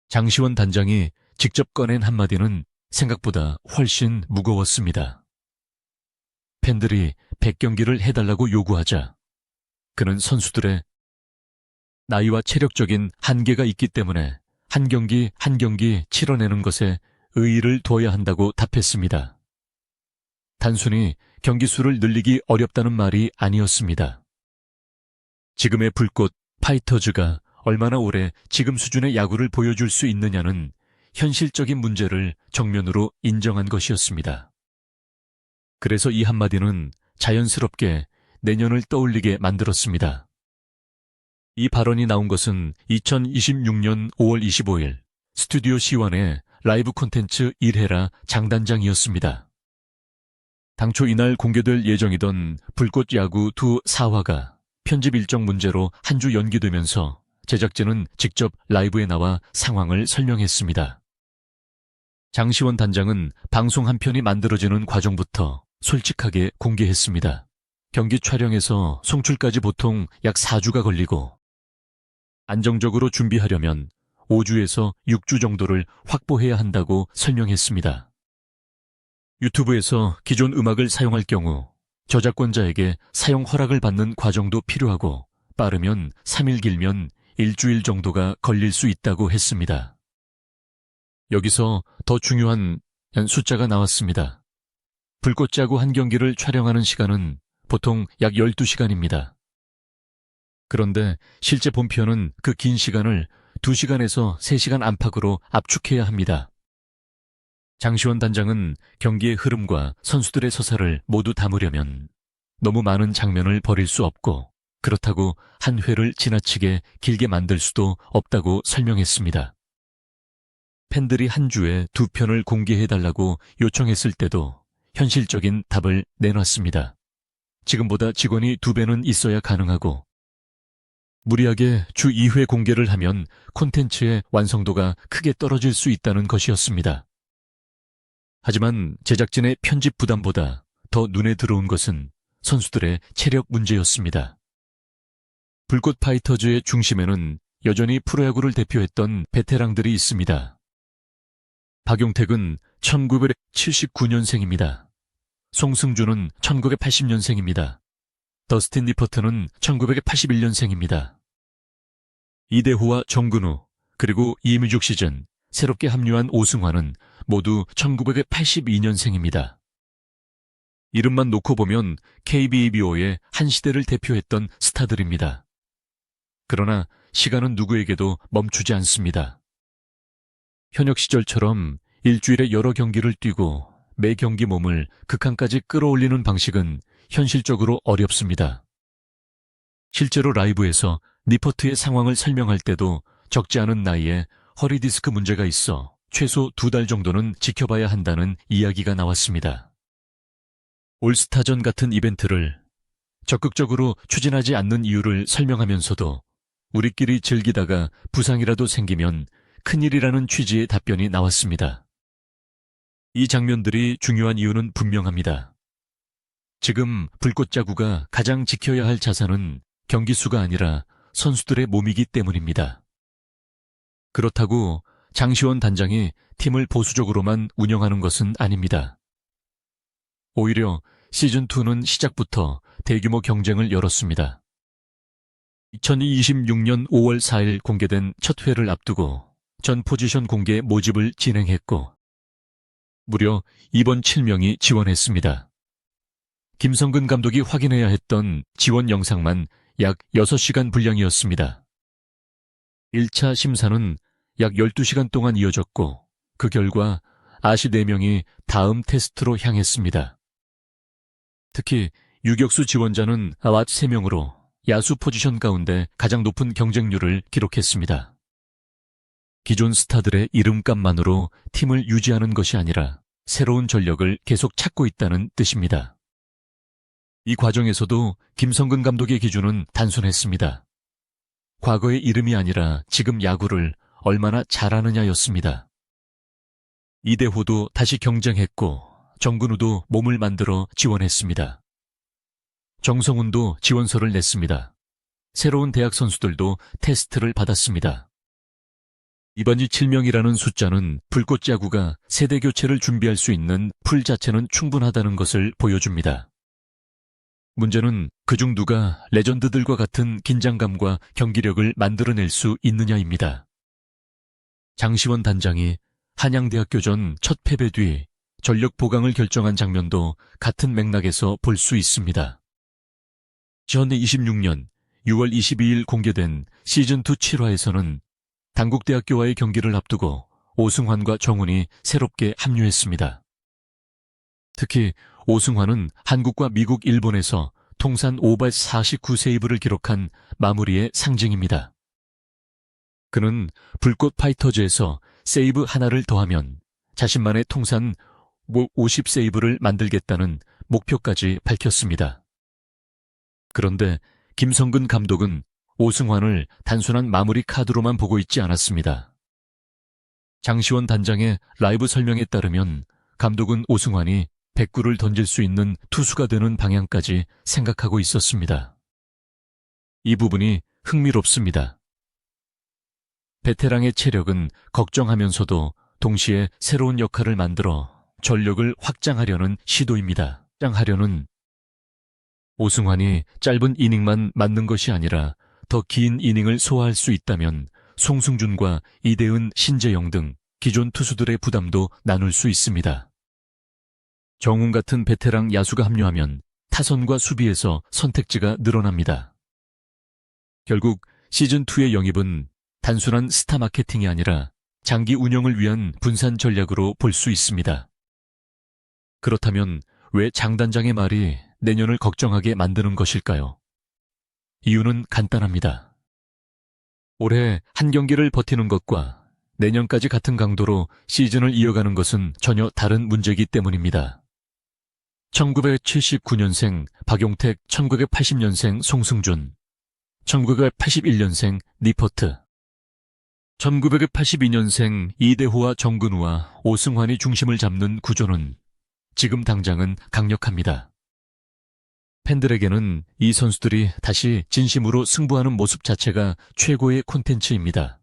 장시원 단장이 직접 꺼낸 한마디는 생각보다 훨씬 무거웠습니다. 팬들이 100경기를 해달라고 요구하자 그는 선수들의 나이와 체력적인 한계가 있기 때문에 한 경기 한 경기 치러내는 것에 의의를 둬야 한다고 답했습니다. 단순히 경기 수를 늘리기 어렵다는 말이 아니었습니다. 지금의 불꽃 파이터즈가 얼마나 오래 지금 수준의 야구를 보여줄 수 있느냐는 현실적인 문제를 정면으로 인정한 것이었습니다. 그래서 이 한마디는 자연스럽게 내년을 떠올리게 만들었습니다. 이 발언이 나온 것은 2026년 5월 25일 스튜디오 C1의 라이브 콘텐츠 1회라 장단장이었습니다. 당초 이날 공개될 예정이던 불꽃 야구 2 4화가 편집 일정 문제로 한 주 연기되면서 제작진은 직접 라이브에 나와 상황을 설명했습니다. 장시원 단장은 방송 한 편이 만들어지는 과정부터 솔직하게 공개했습니다. 경기 촬영에서 송출까지 보통 약 4주가 걸리고 안정적으로 준비하려면 5주에서 6주 정도를 확보해야 한다고 설명했습니다. 유튜브에서 기존 음악을 사용할 경우 저작권자에게 사용 허락을 받는 과정도 필요하고 빠르면 3일 길면 일주일 정도가 걸릴 수 있다고 했습니다. 여기서 더 중요한 숫자가 나왔습니다. 불꽃야구 한 경기를 촬영하는 시간은 보통 약 12시간입니다. 그런데 실제 본편은 그 긴 시간을 2시간에서 3시간 안팎으로 압축해야 합니다. 장시원 단장은 경기의 흐름과 선수들의 서사를 모두 담으려면 너무 많은 장면을 버릴 수 없고 그렇다고 한 회를 지나치게 길게 만들 수도 없다고 설명했습니다. 팬들이 한 주에 2편을 공개해달라고 요청했을 때도 현실적인 답을 내놨습니다. 지금보다 직원이 2배는 있어야 가능하고 무리하게 주 2회 공개를 하면 콘텐츠의 완성도가 크게 떨어질 수 있다는 것이었습니다. 하지만 제작진의 편집 부담보다 더 눈에 들어온 것은 선수들의 체력 문제였습니다. 불꽃 파이터즈의 중심에는 여전히 프로야구를 대표했던 베테랑들이 있습니다. 박용택은 1979년생입니다. 송승준은 1980년생입니다. 더스틴 리퍼트는 1981년생입니다. 이대호와 정근우, 그리고 이뮤죽 시즌, 새롭게 합류한 오승환은 모두 1982년생입니다. 이름만 놓고 보면 KBO의 한 시대를 대표했던 스타들입니다. 그러나 시간은 누구에게도 멈추지 않습니다. 현역 시절처럼 일주일에 여러 경기를 뛰고 매 경기 몸을 극한까지 끌어올리는 방식은 현실적으로 어렵습니다. 실제로 라이브에서 리퍼트의 상황을 설명할 때도 적지 않은 나이에 허리 디스크 문제가 있어 최소 2달 정도는 지켜봐야 한다는 이야기가 나왔습니다. 올스타전 같은 이벤트를 적극적으로 추진하지 않는 이유를 설명하면서도 우리끼리 즐기다가 부상이라도 생기면 큰일이라는 취지의 답변이 나왔습니다. 이 장면들이 중요한 이유는 분명합니다. 지금 불꽃야구가 가장 지켜야 할 자산은 경기 수가 아니라 선수들의 몸이기 때문입니다. 그렇다고 장시원 단장이 팀을 보수적으로만 운영하는 것은 아닙니다. 오히려 시즌2는 시작부터 대규모 경쟁을 열었습니다. 2026년 5월 4일 공개된 첫 회를 앞두고 전 포지션 공개 모집을 진행했고 무려 이번 7명이 지원했습니다. 김성근 감독이 확인해야 했던 지원 영상만 약 6시간 분량이었습니다. 1차 심사는 약 12시간 동안 이어졌고 그 결과 아시 4명이 다음 테스트로 향했습니다. 특히 유격수 지원자는 아웃 3명으로 야수 포지션 가운데 가장 높은 경쟁률을 기록했습니다. 기존 스타들의 이름값만으로 팀을 유지하는 것이 아니라 새로운 전력을 계속 찾고 있다는 뜻입니다. 이 과정에서도 김성근 감독의 기준은 단순했습니다. 과거의 이름이 아니라 지금 야구를 얼마나 잘하느냐였습니다. 이대호도 다시 경쟁했고 정근우도 몸을 만들어 지원했습니다. 정성훈도 지원서를 냈습니다. 새로운 대학 선수들도 테스트를 받았습니다. 이번이 7명이라는 숫자는 불꽃 야구가 세대 교체를 준비할 수 있는 풀 자체는 충분하다는 것을 보여줍니다. 문제는 그중 누가 레전드들과 같은 긴장감과 경기력을 만들어낼 수 있느냐입니다. 장시원 단장이 한양대학교전 첫 패배 뒤 전력 보강을 결정한 장면도 같은 맥락에서 볼 수 있습니다. 지난 26년 6월 22일 공개된 시즌2 7화에서는 당국대학교와의 경기를 앞두고 오승환과 정훈이 새롭게 합류했습니다. 특히 오승환은 한국과 미국, 일본에서 통산 5발 49세이브를 기록한 마무리의 상징입니다. 그는 불꽃 파이터즈에서 세이브 하나를 더하면 자신만의 통산 50세이브를 만들겠다는 목표까지 밝혔습니다. 그런데 김성근 감독은 오승환을 단순한 마무리 카드로만 보고 있지 않았습니다. 장시원 단장의 라이브 설명에 따르면 감독은 오승환이 109를 던질 수 있는 투수가 되는 방향까지 생각하고 있었습니다. 이 부분이 흥미롭습니다. 베테랑의 체력은 걱정하면서도 동시에 새로운 역할을 만들어 전력을 확장하려는 시도입니다. 오승환이 짧은 이닝만 맞는 것이 아니라 더 긴 이닝을 소화할 수 있다면 송승준과 이대은, 신재영 등 기존 투수들의 부담도 나눌 수 있습니다. 정훈 같은 베테랑 야수가 합류하면 타선과 수비에서 선택지가 늘어납니다. 결국 시즌2의 영입은 단순한 스타 마케팅이 아니라 장기 운영을 위한 분산 전략으로 볼 수 있습니다. 그렇다면 왜 장 단장의 말이 내년을 걱정하게 만드는 것일까요? 이유는 간단합니다. 올해 한 경기를 버티는 것과 내년까지 같은 강도로 시즌을 이어가는 것은 전혀 다른 문제이기 때문입니다. 1979년생 박용택, 1980년생 송승준, 1981년생 니퍼트, 1982년생 이대호와 정근우와 오승환이 중심을 잡는 구조는 지금 당장은 강력합니다. 팬들에게는 이 선수들이 다시 진심으로 승부하는 모습 자체가 최고의 콘텐츠입니다.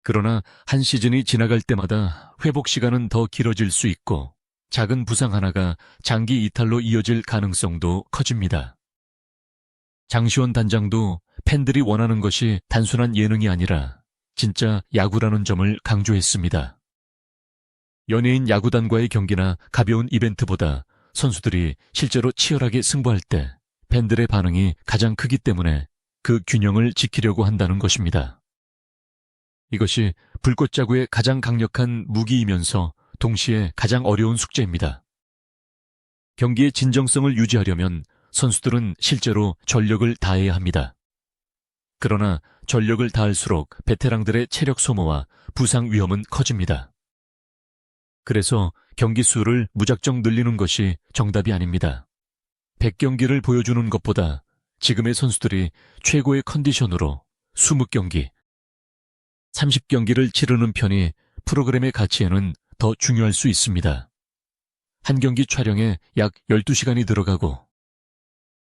그러나 한 시즌이 지나갈 때마다 회복 시간은 더 길어질 수 있고 작은 부상 하나가 장기 이탈로 이어질 가능성도 커집니다. 장시원 단장도 팬들이 원하는 것이 단순한 예능이 아니라 진짜 야구라는 점을 강조했습니다. 연예인 야구단과의 경기나 가벼운 이벤트보다 선수들이 실제로 치열하게 승부할 때 팬들의 반응이 가장 크기 때문에 그 균형을 지키려고 한다는 것입니다. 이것이 불꽃자구의 가장 강력한 무기이면서 동시에 가장 어려운 숙제입니다. 경기의 진정성을 유지하려면 선수들은 실제로 전력을 다해야 합니다. 그러나 전력을 다할수록 베테랑들의 체력 소모와 부상 위험은 커집니다. 그래서 경기 수를 무작정 늘리는 것이 정답이 아닙니다. 100경기를 보여주는 것보다 지금의 선수들이 최고의 컨디션으로 20경기, 30경기를 치르는 편이 프로그램의 가치에는 더 중요할 수 있습니다. 한 경기 촬영에 약 12시간이 들어가고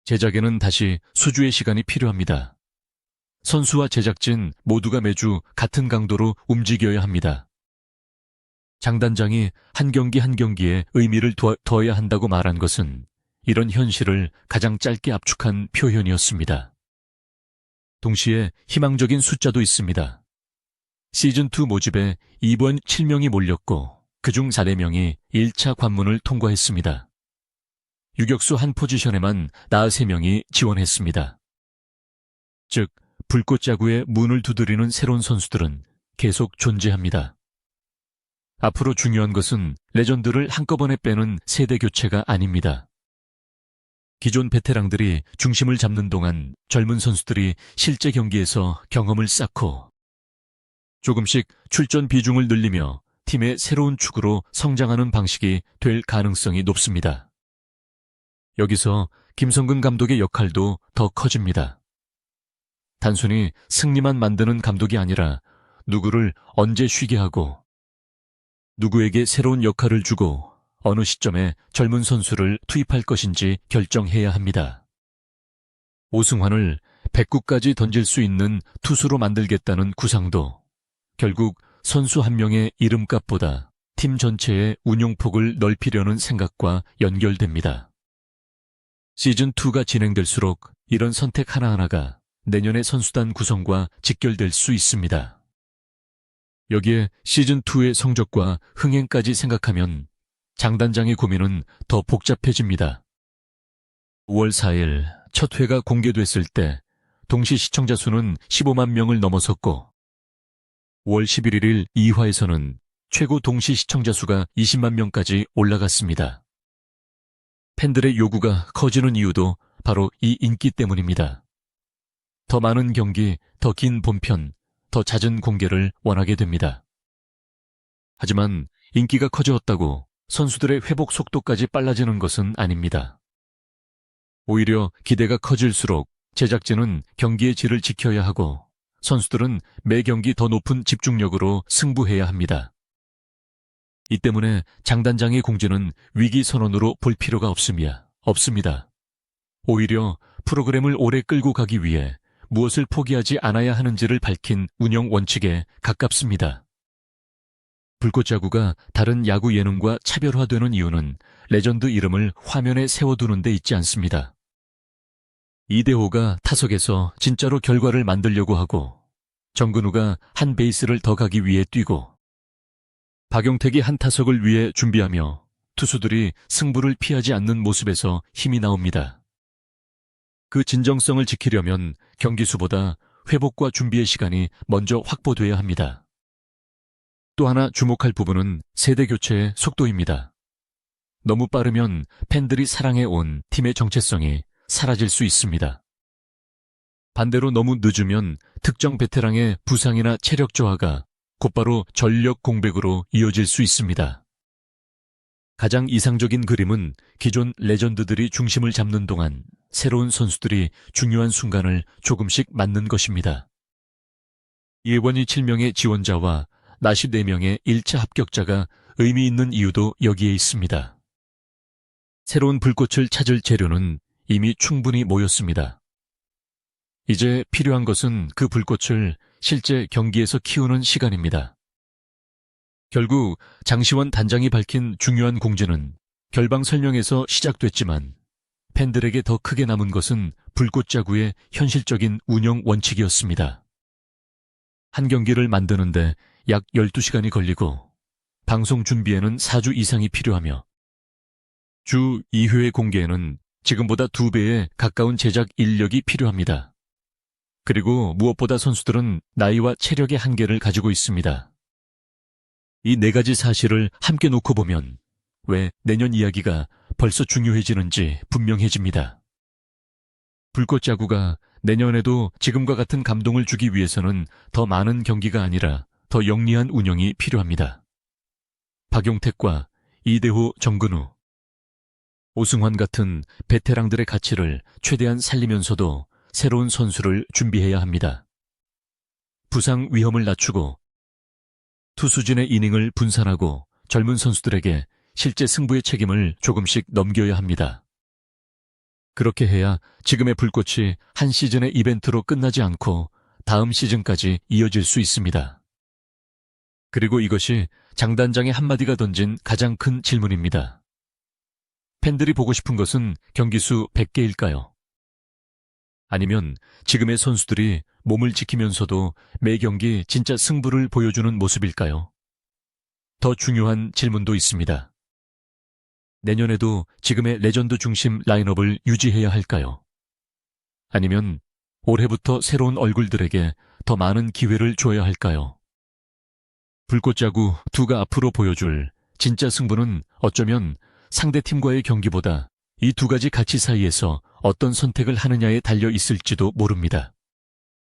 제작에는 다시 수주의 시간이 필요합니다. 선수와 제작진 모두가 매주 같은 강도로 움직여야 합니다. 장 단장이 한 경기 한 경기에 의미를 더해야 한다고 말한 것은 이런 현실을 가장 짧게 압축한 표현이었습니다. 동시에 희망적인 숫자도 있습니다. 시즌2 모집에 이번 7명이 몰렸고 그중 4명이 1차 관문을 통과했습니다. 유격수 한 포지션에만 53명이 지원했습니다. 즉, 불꽃야구의 문을 두드리는 새로운 선수들은 계속 존재합니다. 앞으로 중요한 것은 레전드를 한꺼번에 빼는 세대 교체가 아닙니다. 기존 베테랑들이 중심을 잡는 동안 젊은 선수들이 실제 경기에서 경험을 쌓고 조금씩 출전 비중을 늘리며 팀의 새로운 축으로 성장하는 방식이 될 가능성이 높습니다. 여기서 김성근 감독의 역할도 더 커집니다. 단순히 승리만 만드는 감독이 아니라 누구를 언제 쉬게 하고 누구에게 새로운 역할을 주고 어느 시점에 젊은 선수를 투입할 것인지 결정해야 합니다. 오승환을 109까지 던질 수 있는 투수로 만들겠다는 구상도 결국 선수 한 명의 이름값보다 팀 전체의 운용폭을 넓히려는 생각과 연결됩니다. 시즌2가 진행될수록 이런 선택 하나하나가 내년의 선수단 구성과 직결될 수 있습니다. 여기에 시즌2의 성적과 흥행까지 생각하면 장단장의 고민은 더 복잡해집니다. 5월 4일 첫 회가 공개됐을 때 동시 시청자 수는 15만 명을 넘어섰고 5월 11일 2화에서는 최고 동시 시청자 수가 20만 명까지 올라갔습니다. 팬들의 요구가 커지는 이유도 바로 이 인기 때문입니다. 더 많은 경기, 더 긴 본편, 더 잦은 공개를 원하게 됩니다. 하지만 인기가 커졌다고 선수들의 회복 속도까지 빨라지는 것은 아닙니다. 오히려 기대가 커질수록 제작진은 경기의 질을 지켜야 하고 선수들은 매 경기 더 높은 집중력으로 승부해야 합니다. 이 때문에 장단장의 공지는 위기 선언으로 볼 필요가 없습니다. 오히려 프로그램을 오래 끌고 가기 위해 무엇을 포기하지 않아야 하는지를 밝힌 운영 원칙에 가깝습니다. 불꽃야구가 다른 야구 예능과 차별화되는 이유는 레전드 이름을 화면에 세워두는 데 있지 않습니다. 이대호가 타석에서 진짜로 결과를 만들려고 하고 정근우가 한 베이스를 더 가기 위해 뛰고 박용택이 한 타석을 위해 준비하며 투수들이 승부를 피하지 않는 모습에서 힘이 나옵니다. 그 진정성을 지키려면 경기 수보다 회복과 준비의 시간이 먼저 확보돼야 합니다. 또 하나 주목할 부분은 세대 교체의 속도입니다. 너무 빠르면 팬들이 사랑해온 팀의 정체성이 사라질 수 있습니다. 반대로 너무 늦으면 특정 베테랑의 부상이나 체력 저하가 곧바로 전력 공백으로 이어질 수 있습니다. 가장 이상적인 그림은 기존 레전드들이 중심을 잡는 동안 새로운 선수들이 중요한 순간을 조금씩 맞는 것입니다. 예원이 7명의 지원자와 나시 4명의 1차 합격자가 의미 있는 이유도 여기에 있습니다. 새로운 불꽃을 찾을 재료는 이미 충분히 모였습니다. 이제 필요한 것은 그 불꽃을 실제 경기에서 키우는 시간입니다. 결국 장시원 단장이 밝힌 중요한 공지는 결방 설명에서 시작됐지만 팬들에게 더 크게 남은 것은 불꽃야구의 현실적인 운영 원칙이었습니다. 한 경기를 만드는데 약 12시간이 걸리고 방송 준비에는 4주 이상이 필요하며 주 2회 공개에는 지금보다 2배에 가까운 제작 인력이 필요합니다. 그리고 무엇보다 선수들은 나이와 체력의 한계를 가지고 있습니다. 이 4가지 사실을 함께 놓고 보면 왜 내년 이야기가 벌써 중요해지는지 분명해집니다. 불꽃야구가 내년에도 지금과 같은 감동을 주기 위해서는 더 많은 경기가 아니라 더 영리한 운영이 필요합니다. 박용택과 이대호, 정근우, 오승환 같은 베테랑들의 가치를 최대한 살리면서도 새로운 선수를 준비해야 합니다. 부상 위험을 낮추고 투수진의 이닝을 분산하고 젊은 선수들에게 실제 승부의 책임을 조금씩 넘겨야 합니다. 그렇게 해야 지금의 불꽃이 한 시즌의 이벤트로 끝나지 않고 다음 시즌까지 이어질 수 있습니다. 그리고 이것이 장단장의 한마디가 던진 가장 큰 질문입니다. 팬들이 보고 싶은 것은 경기수 100개일까요? 아니면 지금의 선수들이 몸을 지키면서도 매 경기 진짜 승부를 보여주는 모습일까요? 더 중요한 질문도 있습니다. 내년에도 지금의 레전드 중심 라인업을 유지해야 할까요? 아니면 올해부터 새로운 얼굴들에게 더 많은 기회를 줘야 할까요? 불꽃야구 2가 앞으로 보여줄 진짜 승부는 어쩌면 상대팀과의 경기보다 이 2가지 가치 사이에서 어떤 선택을 하느냐에 달려 있을지도 모릅니다.